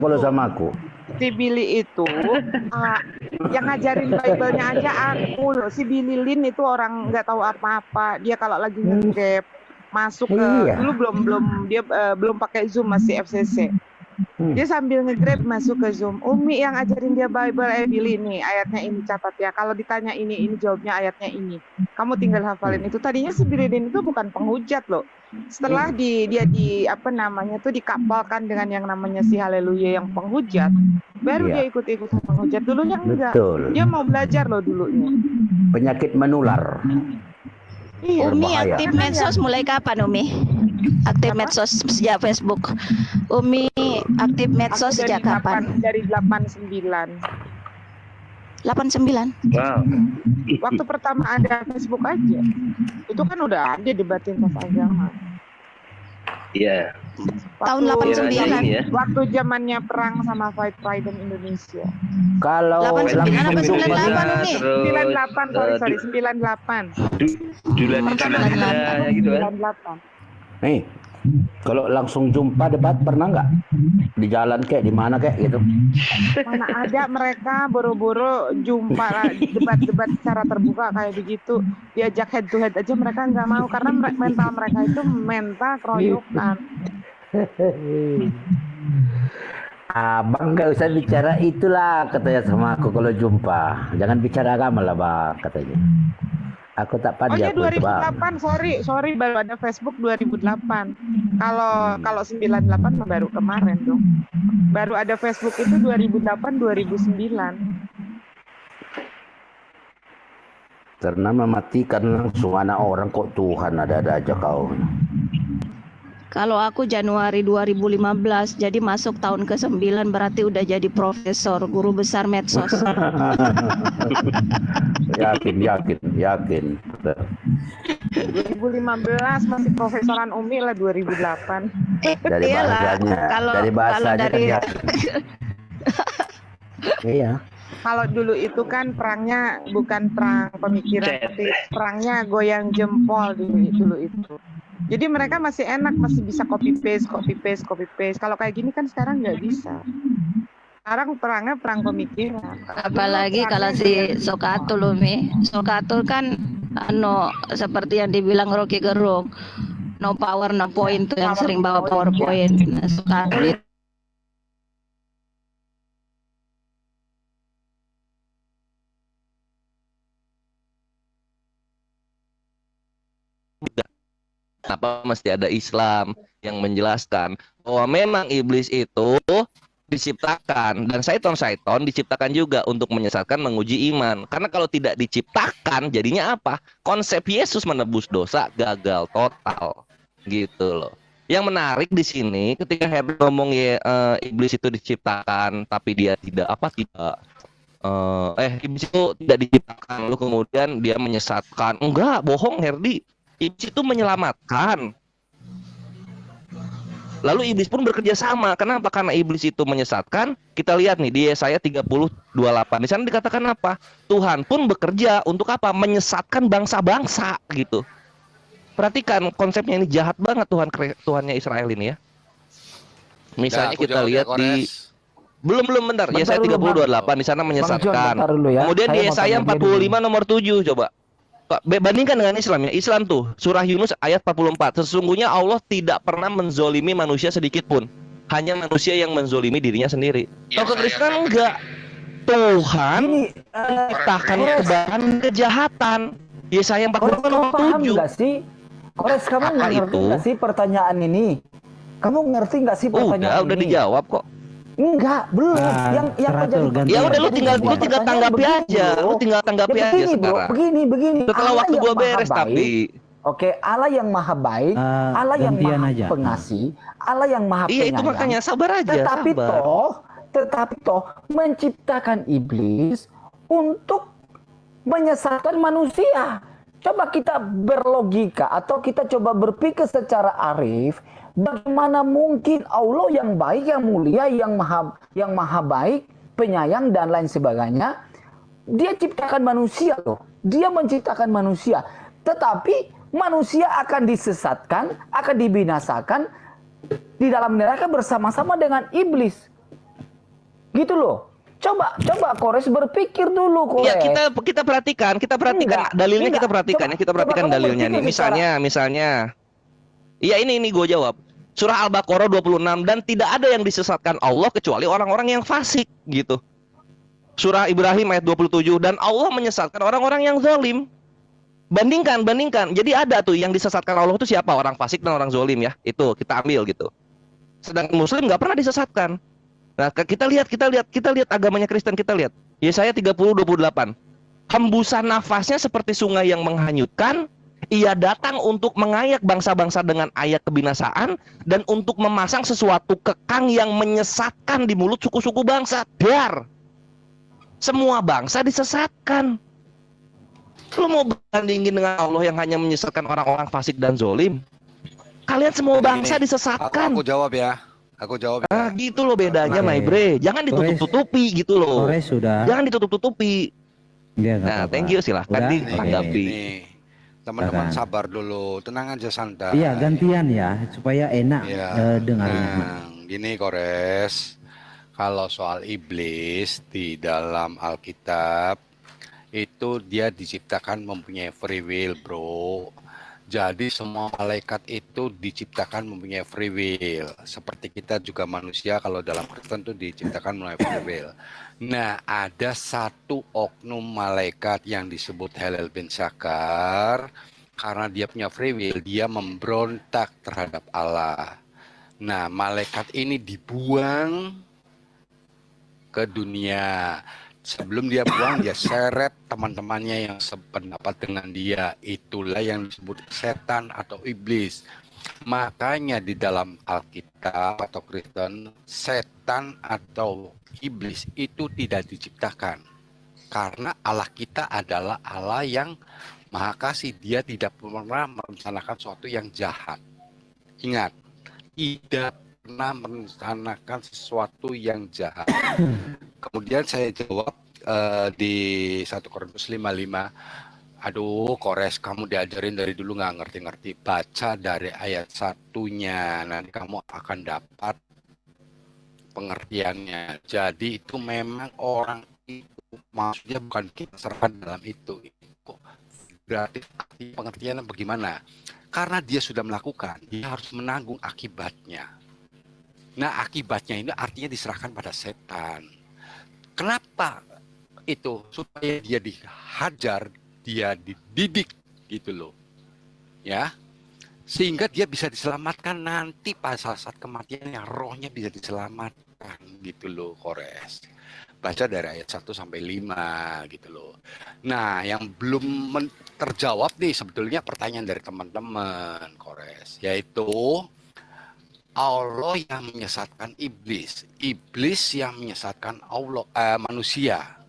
kalau sama aku. Si Billy itu yang ngajarin Bible-nya aja aku loh. Si Billy Lin itu orang nggak tahu apa-apa. Dia kalau lagi nge-grab masuk ke dulu belum pakai Zoom, masih FCC. Dia sambil nge-grab masuk ke Zoom. Umi yang ajarin dia Bible, Billy nih ayatnya ini, catat ya. Kalau ditanya ini jawabnya ayatnya ini. Kamu tinggal hafalin itu. Tadinya si Billy Lin itu bukan penghujat loh. Setelah dia dikapalkan dengan yang namanya si Haleluya yang penghujat, baru dia ikut-ikut penghujat. Dulunya enggak. Betul. Dia mau belajar loh dulunya. Penyakit menular. Iya. Umi aktif medsos mulai kapan, Umi? Aktif medsos sejak Facebook. Umi aktif medsos sejak kapan? Dari 89. 89. Wow. Waktu pertama ada Facebook aja. Itu kan udah ada debatin tas agama. Iya. Tahun 89. Ya. Waktu zamannya perang sama Fight Freedom Indonesia. Kalau 89 apa 98, Umi? 98, sorry, 98. Dulu di tanah gitu kan. 98. nih, kalau langsung jumpa debat pernah nggak? Di jalan kayak di mana kayak gitu? Mana ada mereka boro-boro jumpa debat-debat secara terbuka kayak begitu, diajak head to head aja mereka nggak mau karena mental mereka itu mental keroyokan. Abang nggak usah bicara itulah katanya sama aku kalau jumpa. Jangan bicara agama lah bang katanya. Aku tak Oh pandai. ya 2008, sorry baru ada Facebook 2008. Kalau 98 baru kemarin dong. Baru ada Facebook itu 2008 2009. Karena mematikan langsung anak orang kok Tuhan ada-ada aja kau. Kalau aku Januari 2015, jadi masuk tahun ke-9 berarti udah jadi profesor, guru besar medsos. Yakin. 2015 masih profesoran Umi lah 2008. Dari bahasanya, dari bahasanya kan yakin. Iya. Kalau dulu itu kan perangnya bukan perang pemikiran, tapi perangnya goyang jempol dulu itu. Jadi mereka masih enak, masih bisa copy paste. Kalau kayak gini kan sekarang nggak bisa. Sekarang perangnya perang pemikiran. Apalagi kalau si Sokatul, Umi. Sokatul kan seperti yang dibilang Rocky Gerung, no power no point tuh yang sering bawa PowerPoint. Nah, Sokatul itu Kenapa mesti ada Islam yang menjelaskan bahwa memang iblis itu diciptakan dan syaiton diciptakan juga untuk menyesatkan, menguji iman. Karena kalau tidak diciptakan jadinya apa? Konsep Yesus menebus dosa gagal total. Gitu loh. Yang menarik di sini ketika Herbert ngomong iblis itu diciptakan tapi dia iblis itu tidak diciptakan lalu kemudian dia menyesatkan. Enggak, bohong Herdi. Iblis itu menyelamatkan. Lalu iblis pun bekerja sama. Kenapa? Karena iblis itu menyesatkan. Kita lihat nih di Yesaya 30:28. Di sana dikatakan apa? Tuhan pun bekerja untuk apa? Menyesatkan bangsa-bangsa gitu. Perhatikan konsepnya ini jahat banget Tuhannya Israel ini ya. Misalnya kita lihat di belum bentar. Yesaya 30:28 di sana menyesatkan. Kemudian di Yesaya 45 nomor 7 coba. Bandingkan dengan Islam ya. Islam tuh surah Yunus ayat 44. Sesungguhnya Allah tidak pernah menzolimi manusia sedikit pun. Hanya manusia yang menzolimi dirinya sendiri. Kalau kekristenan enggak. Tuhan menciptakan kebanyakan kejahatan. Yesaya 45 nomor 7. Enggak sih? Kores, kamu ngerti enggak sih pertanyaan ini? Kamu ngerti enggak sih pertanyaan ini? Udah dijawab kok. Enggak, belum. Yang ya udah lu tinggal tanggapi aja. Lu tinggal tanggapi aja sekarang. Begini. Setelah waktu gua beres tapi. Oke, Allah yang maha baik, Allah yang maha pengasih, Allah yang maha penyayang. Iya, itu makanya sabar aja. Tetapi toh menciptakan iblis untuk menyesatkan manusia. Coba kita berlogika atau kita coba berpikir secara arif. Bagaimana mungkin Allah yang baik, yang mulia, yang maha baik, penyayang dan lain sebagainya, dia ciptakan manusia loh. Dia menciptakan manusia. Tetapi manusia akan disesatkan, akan dibinasakan di dalam neraka bersama-sama dengan iblis. Gitu loh. Coba Kores berpikir dulu, Kores. Ya kita perhatikan Enggak, dalilnya, enggak. kita perhatikan Coba- ya, kita perhatikan coba kamu dalilnya nih. berpikir Misalnya. Iya, ini gue jawab. Surah Al-Baqarah 26, dan tidak ada yang disesatkan Allah kecuali orang-orang yang fasik gitu. Surah Ibrahim ayat 27, dan Allah menyesatkan orang-orang yang zalim. Bandingkan. Jadi ada tuh yang disesatkan Allah itu siapa? Orang fasik dan orang zalim ya. Itu kita ambil gitu. Sedangkan Muslim nggak pernah disesatkan. Nah, kita lihat agamanya Kristen, kita lihat. Yesaya 30:28. Hembusan nafasnya seperti sungai yang menghanyutkan. Ia datang untuk mengayak bangsa-bangsa dengan ayak kebinasaan dan untuk memasang sesuatu kekang yang menyesatkan di mulut suku-suku bangsa. Dar. Semua bangsa disesatkan. Lu mau bandingin dengan Allah yang hanya menyesatkan orang-orang fasik dan zolim? Kalian semua bangsa disesatkan. Aku jawab ya. Gitu loh bedanya, Oke. my bre. Jangan ditutup-tutupi gitu loh. Kores sudah. Jangan ditutup-tutupi. Dia nggak Nah, apa-apa. thank you, silahkan Udah? ditanggapi. Ini teman-teman Silakan. sabar dulu, tenang aja santai. Iya, gantian ya supaya enak Iya. dengarnya. Nah, gini Kores, kalau soal iblis di dalam Alkitab itu dia diciptakan mempunyai free will, bro. Jadi semua malaikat itu diciptakan mempunyai free will. Seperti kita juga manusia kalau dalam Kristen itu diciptakan melalui free will. Nah, ada satu oknum malaikat yang disebut Helel bin Sakar. Karena dia punya free will, dia memberontak terhadap Allah. Nah, malaikat ini dibuang ke dunia. Sebelum dia buang, dia seret teman-temannya yang sependapat dengan dia. Itulah yang disebut setan atau iblis. Makanya di dalam Alkitab atau Kristen, setan atau iblis itu tidak diciptakan. Karena Allah kita adalah Allah yang Maha Kasih. Dia tidak pernah merencanakan sesuatu yang jahat. Ingat, tidak pernah merencanakan sesuatu yang jahat. Kemudian saya jawab di 1 Korintus 5:5. Aduh, Kores, kamu diajarin dari dulu nggak ngerti-ngerti. Baca dari ayat 1-nya, nanti kamu akan dapat pengertiannya. Jadi itu memang orang itu, maksudnya bukan kita serahkan dalam itu. Berarti pengertiannya bagaimana? Karena dia sudah melakukan, dia harus menanggung akibatnya. Nah, akibatnya ini artinya diserahkan pada setan. Kenapa itu? Supaya dia dihajar, dia dididik gitu loh. Ya. Sehingga dia bisa diselamatkan nanti pada saat kematian yang rohnya bisa diselamatkan gitu loh, Kores. Baca dari ayat 1 sampai 5 gitu loh. Nah, yang belum terjawab nih sebetulnya pertanyaan dari teman-teman, Kores, yaitu Allah yang menyesatkan iblis, iblis yang menyesatkan Allah manusia.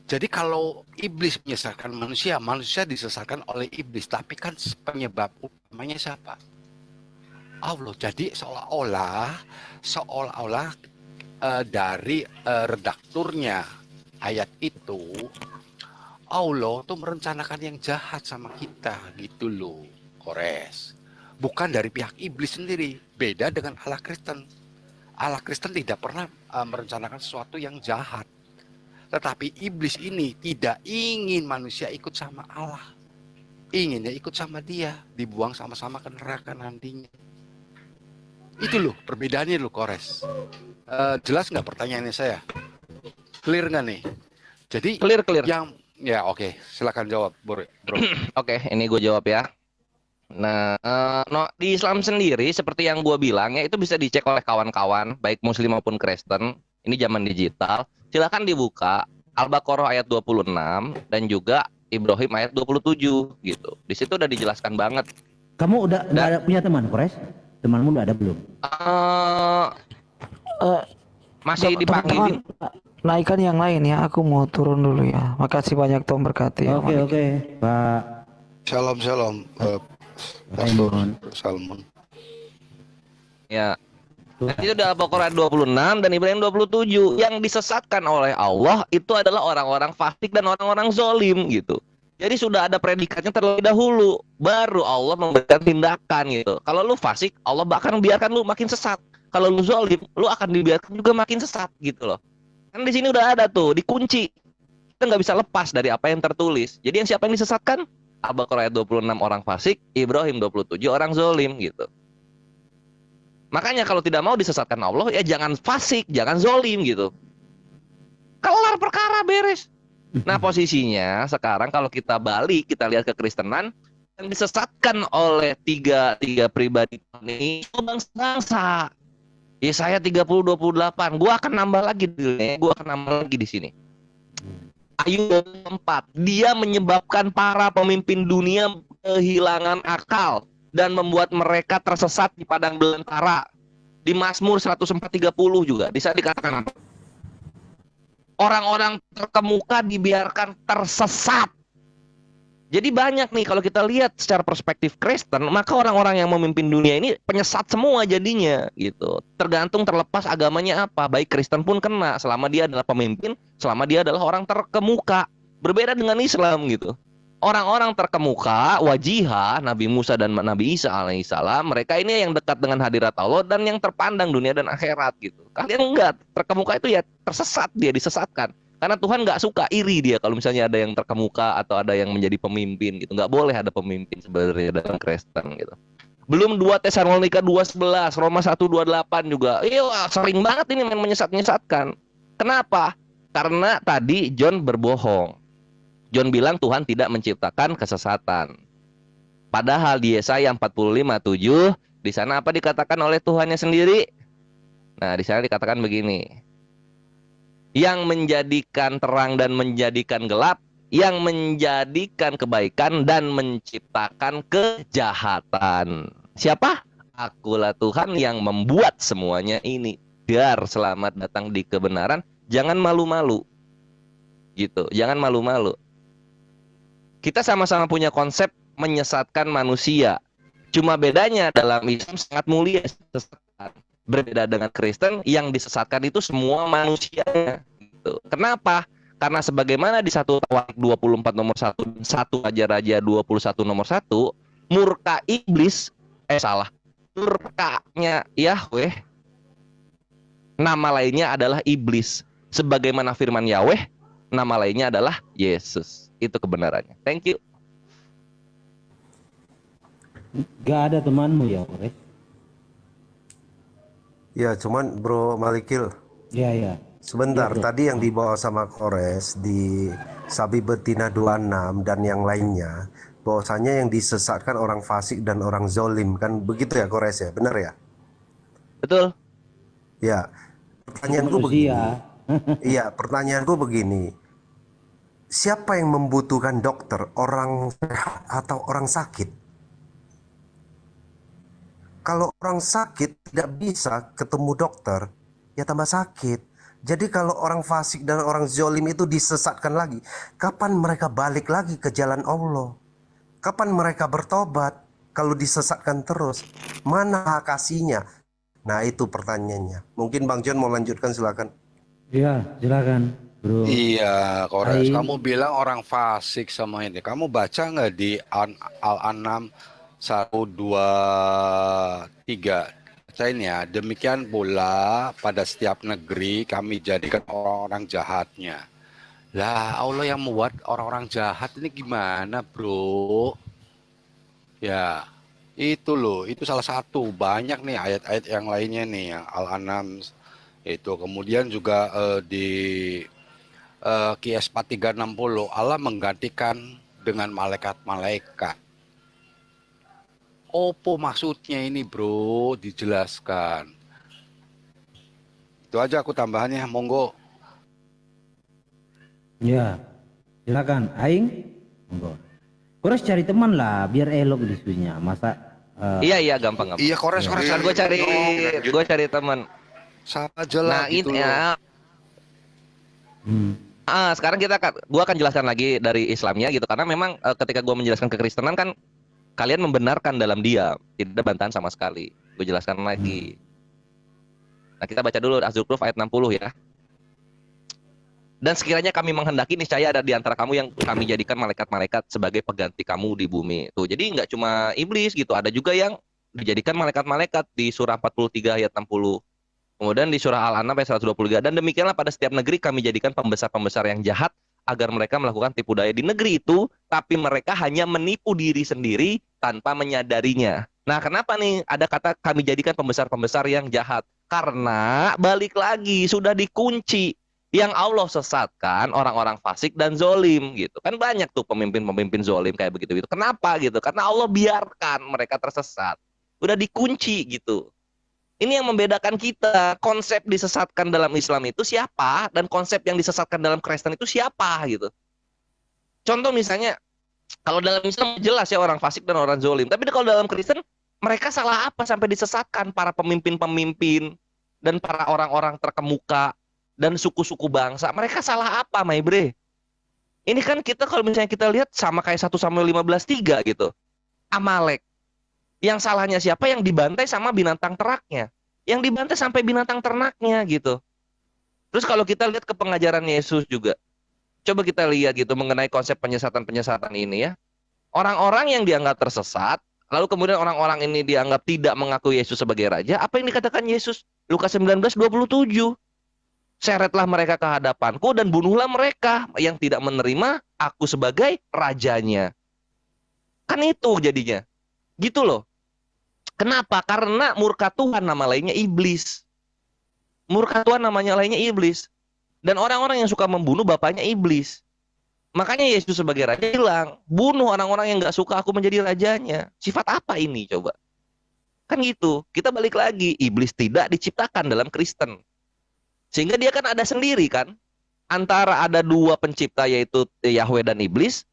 Jadi kalau iblis menyesatkan manusia, manusia disesatkan oleh iblis, tapi kan penyebab utamanya siapa? Allah. Jadi seolah-olah dari redakturnya ayat itu, Allah tuh merencanakan yang jahat sama kita gitu loh, Kores. Bukan dari pihak iblis sendiri. Beda dengan Allah Kristen. Allah Kristen tidak pernah merencanakan sesuatu yang jahat. Tetapi iblis ini tidak ingin manusia ikut sama Allah. Inginnya ikut sama dia. Dibuang sama-sama ke neraka nantinya. Itu loh perbedaannya loh, Kores. Jelas nggak pertanyaannya saya? Clear nggak nih? Jadi Clear. yang ya oke, silakan jawab, bro. Oke, ini gue jawab ya. Nah, di Islam sendiri seperti yang gue bilang ya, itu bisa dicek oleh kawan-kawan baik Muslim maupun Kristen. Ini zaman digital. Silakan dibuka Al-Baqarah ayat 26 dan juga Ibrahim ayat 27 gitu. Di situ udah dijelaskan banget. Kamu udah ada punya teman, Kores? Temanmu udah ada belum? Masih dipanggilin. Naikkan yang lain ya, aku mau turun dulu ya. Makasih banyak, Tuhan berkati. Oke, Pak Shalom, Pastor Salmon. Ya. Dan itu udah Al-Baqarah 26 dan Ibrahim 27. Yang disesatkan oleh Allah itu adalah orang-orang fasik dan orang-orang zolim gitu. Jadi sudah ada predikatnya terlebih dahulu, baru Allah memberikan tindakan gitu. Kalau lu fasik, Allah bahkan biarkan lu makin sesat. Kalau lu zolim, lu akan dibiarkan juga makin sesat gitu loh. Kan di sini udah ada tuh, dikunci. Kita nggak bisa lepas dari apa yang tertulis. Jadi yang siapa yang disesatkan? Al-Baqarah ayat 26 orang fasik, Ibrahim 27 orang zolim gitu. Makanya kalau tidak mau disesatkan Allah, ya jangan fasik, jangan zolim gitu. Kelar perkara, beres. Nah posisinya sekarang kalau kita balik, kita lihat ke Kristenan, yang disesatkan oleh tiga pribadi ini itu bangsa-bangsa. Yesaya 30:28. Gua akan nambah lagi di sini. Ayub 4. Dia menyebabkan para pemimpin dunia kehilangan akal dan membuat mereka tersesat di padang belantara. Di Mazmur 104:30 juga bisa dikatakan apa? Orang-orang terkemuka dibiarkan tersesat. Jadi banyak nih kalau kita lihat secara perspektif Kristen, maka orang-orang yang memimpin dunia ini penyesat semua jadinya gitu. Tergantung terlepas agamanya apa. Baik Kristen pun kena selama dia adalah pemimpin, selama dia adalah orang terkemuka. Berbeda dengan Islam gitu. Orang-orang terkemuka, wajihah, Nabi Musa dan Nabi Isa alaihissalam, mereka ini yang dekat dengan hadirat Allah dan yang terpandang dunia dan akhirat gitu. Kalian enggak, terkemuka itu ya tersesat, dia disesatkan. Karena Tuhan nggak suka, iri dia kalau misalnya ada yang terkemuka atau ada yang menjadi pemimpin gitu. Nggak boleh ada pemimpin sebenarnya dalam Kristen gitu. Belum 2 Tesalonika 2:11, Roma 1:28 juga. Iya, sering banget ini menyesat-nyesatkan. Kenapa? Karena tadi John berbohong. John bilang Tuhan tidak menciptakan kesesatan. Padahal di Yesaya 45:7 di sana apa dikatakan oleh Tuhannya sendiri? Nah, di sana dikatakan begini. Yang menjadikan terang dan menjadikan gelap, yang menjadikan kebaikan dan menciptakan kejahatan. Siapa? Akulah Tuhan yang membuat semuanya ini. Biar selamat datang di kebenaran, jangan malu-malu. Gitu, jangan malu-malu. Kita sama-sama punya konsep menyesatkan manusia. Cuma bedanya dalam Islam sangat mulia sesatkan. Berbeda dengan Kristen yang disesatkan itu semua manusianya gitu. Kenapa? Karena sebagaimana di 1 Tawarik 24 nomor 1 dan 1 Raja-Raja 21 nomor 1, murka iblis murkanya Yahweh, nama lainnya adalah iblis. Sebagaimana firman Yahweh, nama lainnya adalah Yesus. Itu kebenarannya. Thank you. Gak ada temanmu ya, Kores? Ya, cuman Bro Malikil, Iya, iya. sebentar, Iya, Bro. tadi yang dibawa sama Kores di Sabi Betina 26 dan yang lainnya, bahwasanya yang disesatkan orang fasik dan orang zolim, kan begitu ya Kores ya, benar ya? Betul. Ya, pertanyaanku begini. Iya, pertanyaanku begini. Siapa yang membutuhkan dokter, orang sehat atau orang sakit? Kalau orang sakit tidak bisa ketemu dokter, ya tambah sakit. Jadi kalau orang fasik dan orang zolim itu disesatkan lagi, kapan mereka balik lagi ke jalan Allah? Kapan mereka bertobat kalau disesatkan terus? Mana hak asihnya? Nah itu pertanyaannya. Mungkin Bang John mau lanjutkan, silakan. Iya, silakan, Bro. Iya, Kores, Aing. kamu bilang orang fasik sama ini. Kamu baca nggak di Al-An'am 1, 2, 3? Bacain ya. Demikian pula pada setiap negeri kami jadikan orang-orang jahatnya. Lah, Allah yang membuat orang-orang jahat ini gimana, Bro? Ya, itu loh. Itu salah satu. Banyak nih ayat-ayat yang lainnya nih, yang Al-An'am itu. Kemudian juga di QS 4360 Allah menggantikan dengan malaikat-malaikat. Opo maksudnya ini, Bro? Dijelaskan. Itu aja aku tambahannya, monggo. Ya, silakan. Aing, monggo. Kores cari teman lah, biar elok diskusinya. Masa? Iya gampang. Iya, Kores. Kan gue cari teman. Sama aja lah Nah gitu ini loh. sekarang gue akan jelaskan lagi dari Islamnya gitu, karena memang ketika gue menjelaskan kekristenan kan kalian membenarkan dalam diam, tidak ada bantahan sama sekali. Gue jelaskan lagi. Nah kita baca dulu Az-Zukhruf ayat 60 ya. Dan sekiranya kami menghendaki, niscaya ada di antara kamu yang kami jadikan malaikat-malaikat sebagai pengganti kamu di bumi. Tuh, jadi nggak cuma iblis gitu, ada juga yang dijadikan malaikat-malaikat di surah 43 ayat 60. Kemudian di surah Al-An'am ayat 123, dan demikianlah pada setiap negeri kami jadikan pembesar-pembesar yang jahat agar mereka melakukan tipu daya di negeri itu, tapi mereka hanya menipu diri sendiri tanpa menyadarinya. Nah, kenapa nih ada kata kami jadikan pembesar-pembesar yang jahat? Karena balik lagi sudah dikunci. Yang Allah sesatkan orang-orang fasik dan zolim gitu. Kan banyak tuh pemimpin-pemimpin zolim kayak begitu. Kenapa gitu? Karena Allah biarkan mereka tersesat. Udah dikunci gitu. Ini yang membedakan kita. Konsep disesatkan dalam Islam itu siapa, dan konsep yang disesatkan dalam Kristen itu siapa gitu. Contoh misalnya, kalau dalam Islam jelas ya orang fasik dan orang zolim. Tapi kalau dalam Kristen, mereka salah apa sampai disesatkan para pemimpin-pemimpin dan para orang-orang terkemuka dan suku-suku bangsa? Mereka salah apa, my bre? Ini kan kita kalau misalnya kita lihat sama kayak 1 Samuel 15:3 gitu. Amalek. Yang salahnya siapa? Yang dibantai sama binatang ternaknya. Yang dibantai sampai binatang ternaknya gitu. Terus kalau kita lihat ke pengajaran Yesus juga. Coba kita lihat gitu mengenai konsep penyesatan-penyesatan ini ya. Orang-orang yang dianggap tersesat, lalu kemudian orang-orang ini dianggap tidak mengakui Yesus sebagai raja. Apa yang dikatakan Yesus? Lukas 19:27. Seretlah mereka ke hadapanku dan bunuhlah mereka yang tidak menerima aku sebagai rajanya. Kan itu jadinya. Gitu loh. Kenapa? Karena murka Tuhan nama lainnya iblis. Murka Tuhan namanya lainnya iblis. Dan orang-orang yang suka membunuh bapaknya iblis. Makanya Yesus sebagai raja bilang, bunuh orang-orang yang gak suka aku menjadi rajanya. Sifat apa ini coba? Kan gitu. Kita balik lagi. Iblis tidak diciptakan dalam Kristen. Sehingga dia kan ada sendiri kan. Antara ada dua pencipta yaitu Yahweh dan iblis.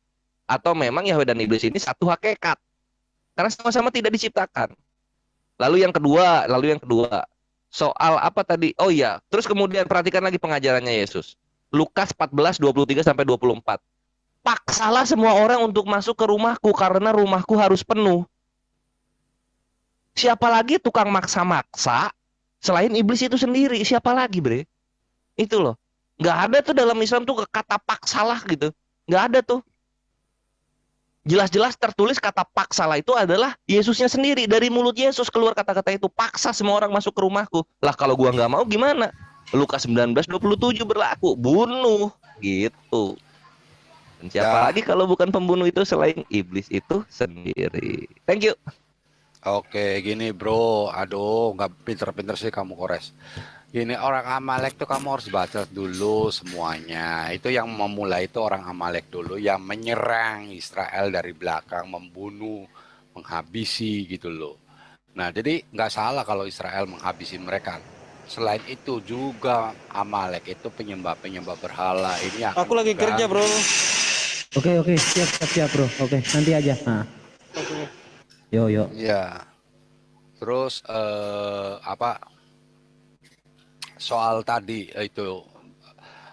Atau memang Yahweh dan iblis ini satu hakikat. Karena sama-sama tidak diciptakan. Lalu yang kedua, soal apa tadi? Oh iya, terus kemudian perhatikan lagi pengajarannya Yesus. Lukas 14:23-24. Paksalah semua orang untuk masuk ke rumahku karena rumahku harus penuh. Siapa lagi tukang maksa-maksa selain iblis itu sendiri? Siapa lagi, bre? Itu loh. Nggak ada tuh dalam Islam tuh kata paksalah gitu. Nggak ada tuh. Jelas-jelas tertulis kata paksalah itu adalah Yesusnya sendiri. Dari mulut Yesus keluar kata-kata itu. Paksa semua orang masuk ke rumahku. Lah kalau gua nggak mau gimana? Lukas 19:27 berlaku. Bunuh. Gitu. Dan siapa lagi kalau bukan pembunuh itu selain iblis itu sendiri. Thank you. Oke, gini bro. Aduh, nggak pinter-pinter sih kamu Kores. Gini, orang Amalek tuh kamu harus baca dulu semuanya. Itu yang memulai itu orang Amalek dulu yang menyerang Israel dari belakang, membunuh, menghabisi gitu loh. Nah, jadi nggak salah kalau Israel menghabisi mereka. Selain itu juga Amalek itu penyembah-penyembah berhala. Ini Aku lagi kerja, bro. Oke, siap bro. Oke, nanti aja. Nah. Yo. Ya. Terus soal tadi itu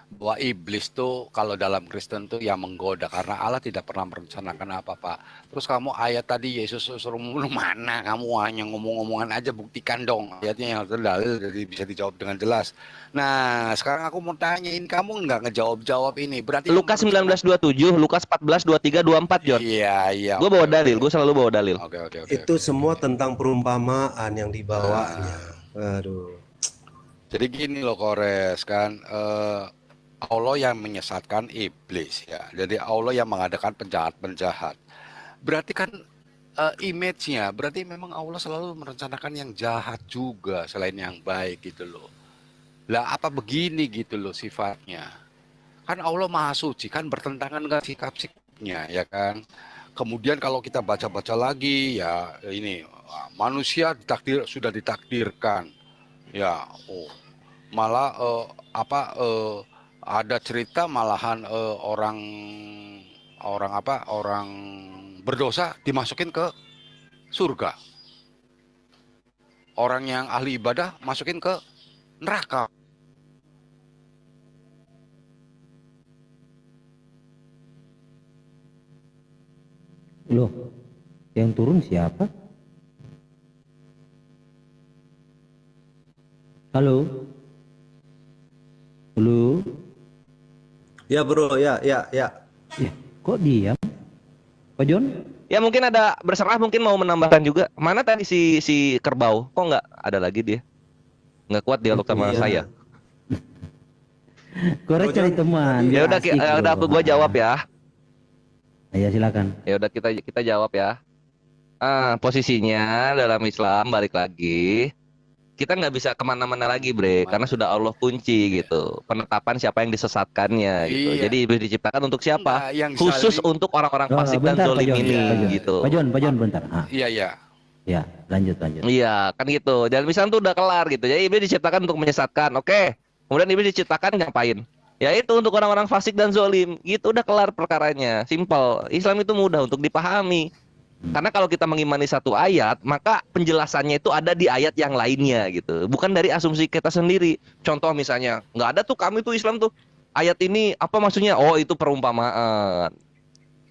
bahwa iblis tuh kalau dalam Kristen tuh yang menggoda karena Allah tidak pernah merencanakan apa-apa. Terus kamu ayat tadi Yesus suruh bunuh mana? Kamu hanya ngomong-ngomongan aja, buktikan dong. Ayatnya yang dalil jadi bisa dijawab dengan jelas. Nah, sekarang aku mau tanyain kamu nggak ngejawab ini. Berarti Lukas 19:27, Lukas 14:23-24, John. Iya. Gue bawa dalil, gue selalu bawa dalil. Oke. Itu semua tentang perumpamaan yang dibawanya. Aduh. Jadi gini loh Kores kan, Allah yang menyesatkan iblis ya. Jadi Allah yang mengadakan penjahat-penjahat. Berarti kan image-nya, berarti memang Allah selalu merencanakan yang jahat juga selain yang baik gitu loh. Lah apa begini gitu loh sifatnya. Kan Allah Maha Suci kan bertentangan dengan sikap-sikapnya ya kan. Kemudian kalau kita baca-baca lagi ya ini manusia sudah ditakdirkan. Ya, malah ada cerita malahan orang berdosa dimasukin ke surga. Orang yang ahli ibadah masukin ke neraka. Loh, yang turun siapa? Halo? Ya bro, ya. Kok diam? Pak John? Ya mungkin ada berserah, mungkin mau menambahkan juga. Mana tadi si kerbau? Kok nggak ada lagi dia? nggak kuat dialog sama saya. Kores cari teman. Ya biar udah, asik udah loh. gua jawab ya. Ya silakan. Ya udah kita jawab ya. Posisinya dalam Islam balik lagi. Kita nggak bisa kemana-mana lagi, Bre, karena sudah Allah kunci gitu. Penetapan siapa yang disesatkannya gitu. Iya. Jadi iblis diciptakan untuk siapa? Nah, yang Khusus saling- untuk orang-orang fasik dan Bentar, Pak zolim Jon, ini Pak Jon. gitu. Pak Jon bentar. Iya, iya. Ya, lanjut. Iya, kan gitu. Dan misalnya tuh udah kelar gitu. Jadi iblis diciptakan untuk menyesatkan. Oke. Kemudian iblis diciptakan ngapain? Ya itu untuk orang-orang fasik dan zolim. Gitu udah kelar perkaranya. Simple. Islam itu mudah untuk dipahami. Karena kalau kita mengimani satu ayat, maka penjelasannya itu ada di ayat yang lainnya gitu. Bukan dari asumsi kita sendiri. Contoh misalnya, nggak ada tuh kami tuh Islam tuh. Ayat ini apa maksudnya? Oh itu perumpamaan.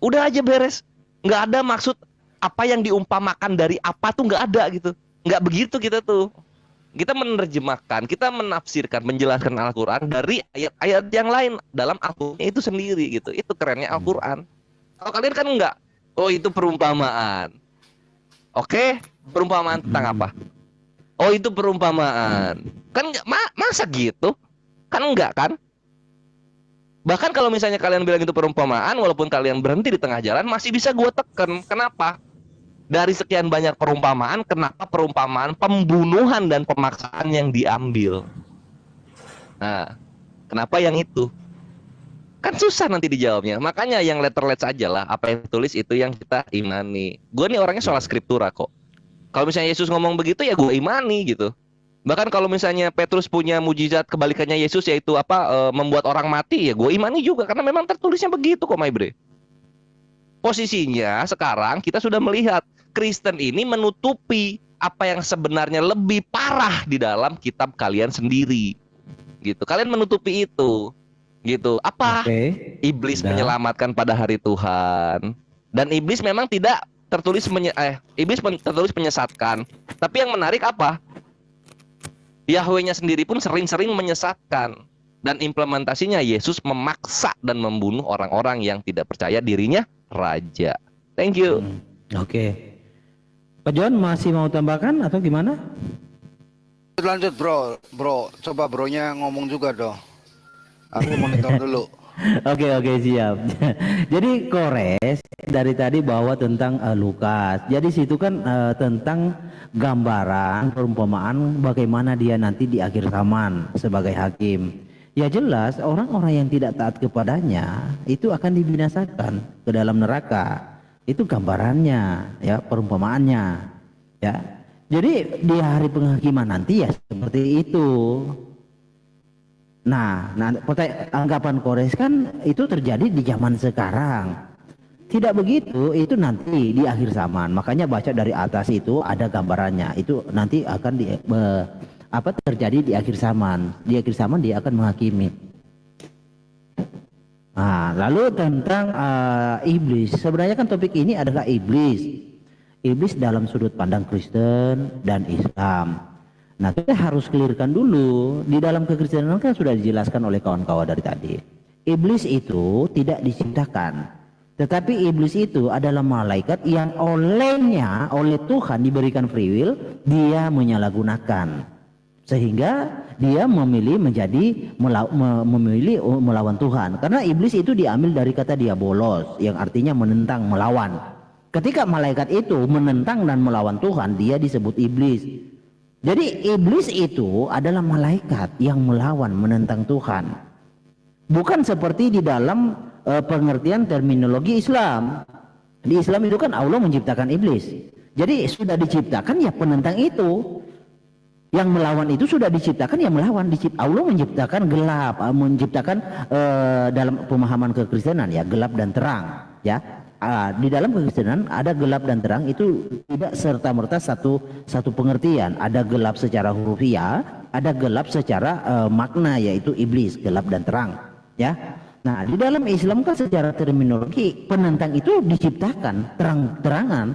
Udah aja beres. Nggak ada maksud apa yang diumpamakan dari apa tuh nggak ada gitu. Nggak begitu kita tuh. Kita menerjemahkan, kita menafsirkan, menjelaskan Al-Quran dari ayat-ayat yang lain dalam Al-Quran itu sendiri gitu. Itu kerennya Al-Quran. Kalau kalian kan enggak. Oh itu perumpamaan. Oke, perumpamaan tentang apa? Oh itu perumpamaan. Kan enggak, masa gitu? Kan enggak kan? Bahkan kalau misalnya kalian bilang itu perumpamaan, walaupun kalian berhenti di tengah jalan, masih bisa gue tekan. Kenapa? Dari sekian banyak perumpamaan, kenapa perumpamaan pembunuhan dan pemaksaan yang diambil? Nah, kenapa yang itu? Kan susah nanti dijawabnya. Makanya yang letterless aja lah. Apa yang ditulis itu yang kita imani. Gue nih orangnya soal skriptura kok. Kalau misalnya Yesus ngomong begitu ya gue imani gitu. Bahkan kalau misalnya Petrus punya mujizat kebalikannya Yesus, yaitu membuat orang mati, ya gue imani juga. Karena memang tertulisnya begitu kok, my bre. Posisinya sekarang kita sudah melihat Kristen ini menutupi apa yang sebenarnya lebih parah di dalam kitab kalian sendiri. Gitu. Kalian menutupi itu. Gitu. Apa? Iblis menyelamatkan pada hari Tuhan. Dan iblis memang tidak tertulis tertulis menyesatkan. Tapi yang menarik apa? Yahweh-nya sendiri pun sering-sering menyesatkan. Dan implementasinya Yesus memaksa dan membunuh orang-orang yang tidak percaya dirinya raja. Thank you. Oke. Pak Jon masih mau tambahkan atau gimana? Lanjut bro, coba bronya ngomong juga dong. Aku monitor dulu. Oke, siap. Jadi Kores dari tadi bawa tentang Lukas. Jadi situ kan tentang gambaran perumpamaan bagaimana dia nanti di akhir zaman sebagai hakim. Ya jelas orang-orang yang tidak taat kepadanya itu akan dibinasakan ke dalam neraka. Itu gambarannya, ya, perumpamaannya, ya. Jadi di hari penghakiman nanti ya seperti itu. Nah, anggapan Kores kan itu terjadi di zaman sekarang. Tidak begitu, itu nanti di akhir zaman. Makanya baca dari atas itu ada gambarannya. Itu nanti akan terjadi di akhir zaman. Di akhir zaman dia akan menghakimi. Nah, lalu tentang iblis. Sebenarnya kan topik ini adalah iblis. Iblis dalam sudut pandang Kristen dan Islam. Nah, kita harus clearkan dulu. Di dalam kekristenan kan sudah dijelaskan oleh kawan-kawan dari tadi. Iblis itu tidak diciptakan. Tetapi iblis itu adalah malaikat yang oleh Tuhan diberikan free will, dia menyalahgunakan. Sehingga dia memilih melawan Tuhan. Karena iblis itu diambil dari kata diabolos, yang artinya menentang, melawan. Ketika malaikat itu menentang dan melawan Tuhan, dia disebut iblis. Jadi iblis itu adalah malaikat yang melawan, menentang Tuhan. Bukan seperti di dalam pengertian terminologi Islam. Di Islam itu kan Allah menciptakan iblis. Jadi sudah diciptakan ya penentang itu. Yang melawan itu sudah diciptakan ya melawan. Allah menciptakan gelap, menciptakan dalam pemahaman kekristenan ya gelap dan terang, ya. Di dalam kekristenan ada gelap dan terang itu tidak serta-merta satu pengertian. Ada gelap secara hurufiah, ada gelap secara makna, yaitu iblis, gelap dan terang, ya. Nah, di dalam Islam kan secara terminologi penentang itu diciptakan terang-terangan.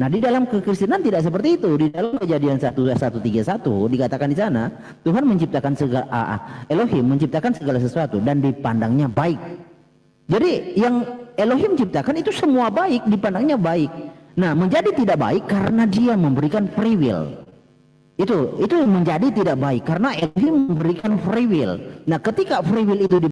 Nah, di dalam kekristenan tidak seperti itu. Di dalam Kejadian 1:131 dikatakan di sana Tuhan menciptakan Elohim menciptakan segala sesuatu dan dipandangnya baik. Jadi yang Elohim ciptakan itu semua baik, dipandangnya baik. Nah, menjadi tidak baik karena dia memberikan free will. Itu menjadi tidak baik karena Elohim memberikan free will. Nah, ketika free will itu